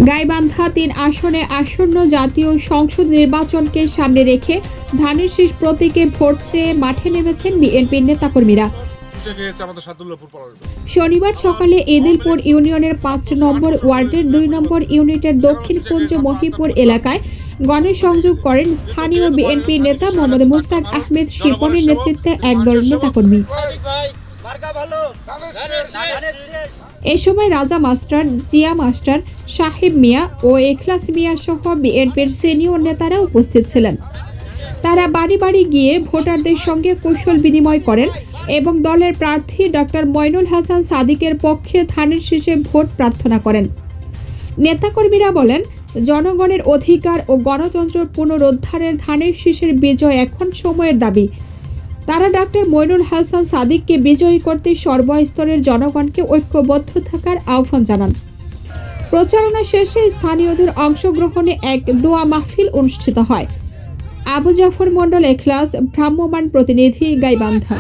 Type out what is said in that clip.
গাইবান্ধা ৩ আসনে আসন্ন জাতীয় সংসদ নির্বাচনকে সামনে রেখে ধানের শীষ প্রতীকে ভোট চেয়ে মাঠে নেমেছেন বিএনপির নেতাকর্মীরা। শনিবার সকালে এদিলপুর ইউনিয়নের ৫ নম্বর ওয়ার্ডের ২ নম্বর ইউনিটের দক্ষিণ কুঞ্জ মহিপুর এলাকায় গণসংযোগ করেন স্থানীয় বিএনপি নেতা মোহাম্মদ মুস্তাক আহমেদ শিপনের নেতৃত্বে একদল নেতাকর্মী। এ সময় রাজা মাস্টার, জিয়া মাস্টার, সাহেব মিয়া ও এখলাস মিয়া সহ বিএনপির সিনিয়র নেতারা উপস্থিত ছিলেন। তারা বাড়ি বাড়ি গিয়ে ভোটারদের সঙ্গে কৌশল বিনিময় করেন এবং দলের প্রার্থী ডক্টর মইনুল হাসান সাদিকের পক্ষে ধানের শীষে ভোট প্রার্থনা করেন। নেতাকর্মীরা বলেন, জনগণের অধিকার ও গণতন্ত্র পুনরুদ্ধারের ধানের শীষের বিজয় এখন সময়ের দাবি। তারা ডক্টর মইনুল হাসান সাদিককে বিজয়ী করতে সর্বস্তরের জনগণকে ঐক্যবদ্ধ থাকার আহ্বান জানান। প্রচারণা শেষে স্থানীয়দের অংশগ্রহণে এক দোয়া মাহফিল অনুষ্ঠিত হয়। আবু জাফর মন্ডল, এখলাস, ভ্রাম্যমাণ প্রতিনিধি, গাইবান্ধা।